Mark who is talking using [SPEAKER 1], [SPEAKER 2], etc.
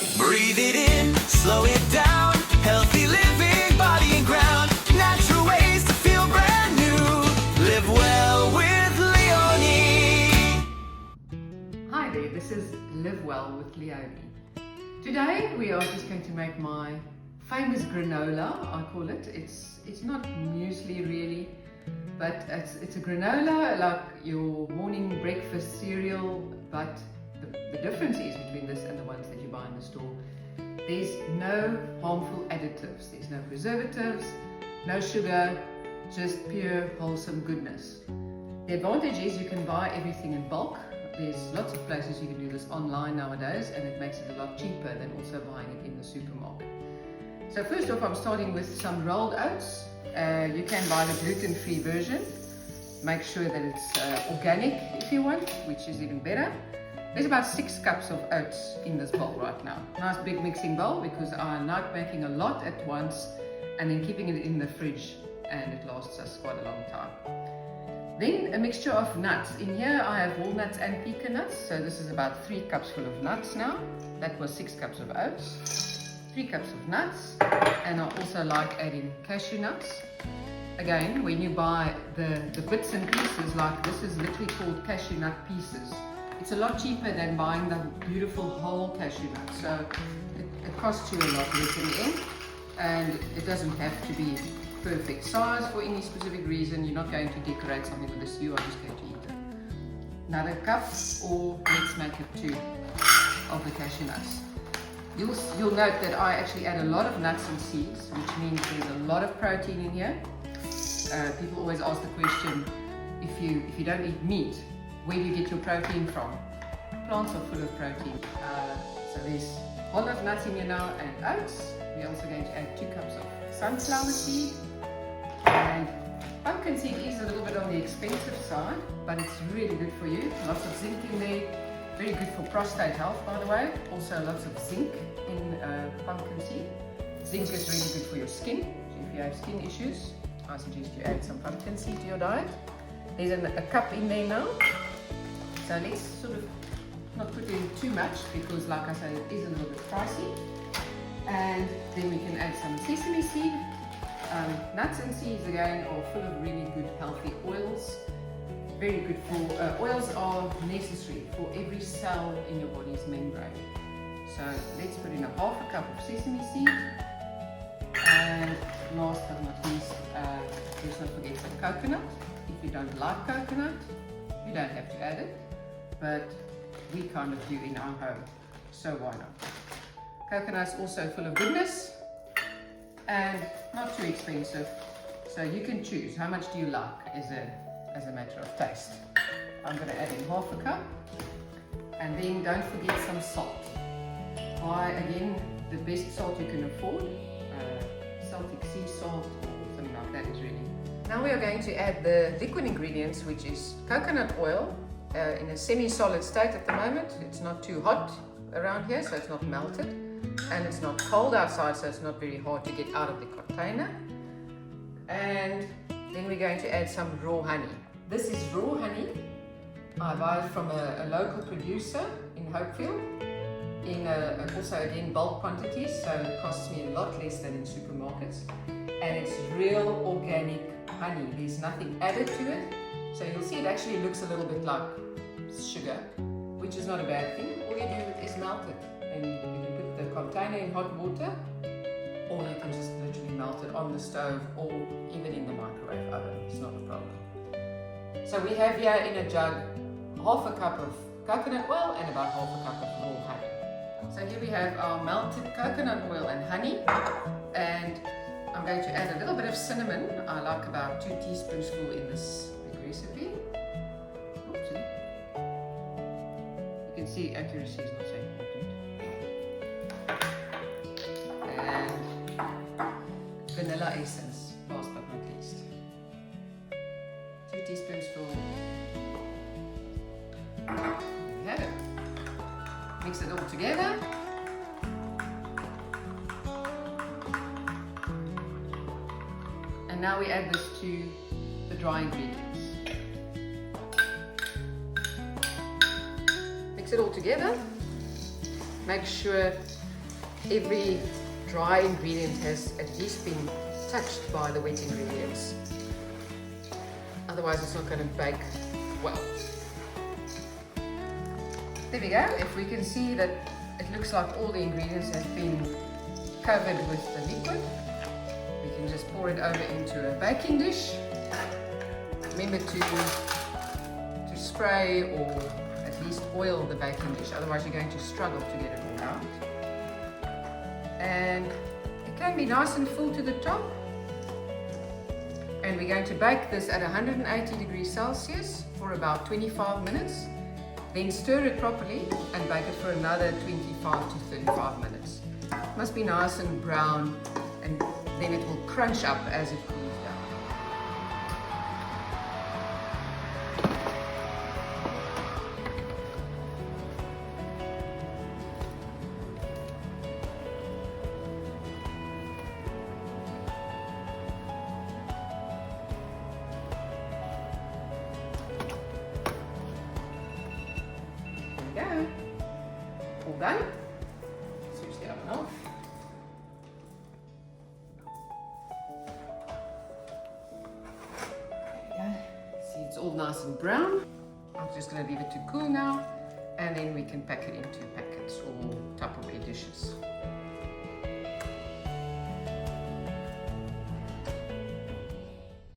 [SPEAKER 1] Breathe it in, slow it down. Healthy living, body and ground. Natural ways to feel brand new. Live well with Leonie.
[SPEAKER 2] Hi there, this is Live Well with Leonie. Today we are just going to make my famous granola, I call it. It's not muesli really, but it's a granola like your morning breakfast cereal, but the difference is between this and the ones that you buy in the store. There's no harmful additives, there's no preservatives, no sugar, just pure wholesome goodness. The advantage is you can buy everything in bulk. There's lots of places you can do this online nowadays, and it makes it a lot cheaper than also buying it in the supermarket. So first off, I'm starting with some rolled oats. You can buy the gluten-free version. Make sure that it's organic if you want, which is even better. There's about 6 cups of oats in this bowl right now. Nice big mixing bowl, because I like making a lot at once and then keeping it in the fridge, and it lasts us quite a long time. Then a mixture of nuts. In here I have walnuts and pecan nuts, so this is about 3 cups full of nuts now. That was 6 cups of oats, 3 cups of nuts, and I also like adding cashew nuts. Again, when you buy the bits and pieces, like this is literally called cashew nut pieces. It's a lot cheaper than buying the beautiful whole cashew nut, so it costs you a lot less in the end, and it doesn't have to be perfect size for any specific reason. You're not going to decorate something with this, you are just going to eat it. Another cup, or let's make it 2 of the cashew nuts. You'll note that I actually add a lot of nuts and seeds, which means there's a lot of protein in here. People always ask the question, if you don't eat meat, where do you get your protein from? Plants are full of protein. So there's a lot of nuts in here now, and oats. We're also going to add 2 cups of sunflower seed. And pumpkin seed is a little bit on the expensive side, but it's really good for you. Lots of zinc in there. Very good for prostate health, by the way. Also lots of zinc in pumpkin seed. Zinc is really good for your skin. So if you have skin issues, I suggest you add some pumpkin seed to your diet. There's a cup in there now. So let's sort of not put in too much, because like I said, it is a little bit pricey. And then we can add some sesame seed. Nuts and seeds again are full of really good healthy oils. Very good for, oils are necessary for every cell in your body's membrane. So let's put in a half a cup of sesame seed. And last but not least, let's not forget some coconut. If you don't like coconut, you don't have to add it, but we kind of do in our home, so why not? Coconut's also full of goodness and not too expensive, so you can choose how much do you like as a matter of taste. I'm going to add in half a cup, and then don't forget some salt. Buy again the best salt you can afford, Celtic sea salt or something like that is really. Now we are going to add the liquid ingredients, which is coconut oil in a semi-solid state at the moment. It's not too hot around here, so it's not melted. And it's not cold outside, so it's not very hard to get out of the container. And then we're going to add some raw honey. This is raw honey. I buy it from a local producer in Hopefield. Also again bulk quantities, so it costs me a lot less than in supermarkets. And it's real organic honey. There's nothing added to it. So you'll see it actually looks a little bit like sugar, which is not a bad thing. All you do is melt it. And you can put the container in hot water, or you can just literally melt it on the stove or even in the microwave oven. It's not a problem. So we have here in a jug half a cup of coconut oil and about half a cup of raw honey. So here we have our melted coconut oil and honey, and I'm going to add a little bit of cinnamon. I like about 2 teaspoonsful in this big recipe. Oopsie. You can see accuracy is not so important. And vanilla essence, last but not least. 2 teaspoonsful. There we have it. Mix it all together. And now we add this to the dry ingredients. Mix it all together. make sure every dry ingredient has at least been touched by the wet ingredients. Otherwise it's not going to bake well. There we go. If we can see that it looks like all the ingredients have been covered with the liquid, we can just pour it over into a baking dish. Remember to spray or at least oil the baking dish, otherwise you're going to struggle to get it all out. And it can be nice and full to the top. And we're going to bake this at 180 degrees Celsius for about 25 minutes. Then stir it properly and bake it for another 25 to 35 minutes. It must be nice and brown, and then it will crunch up as it cools down. There we go. All done. Switch the oven off. See, it's all nice and brown. I'm just going to leave it to cool now, and then we can pack it into packets or Tupperware dishes.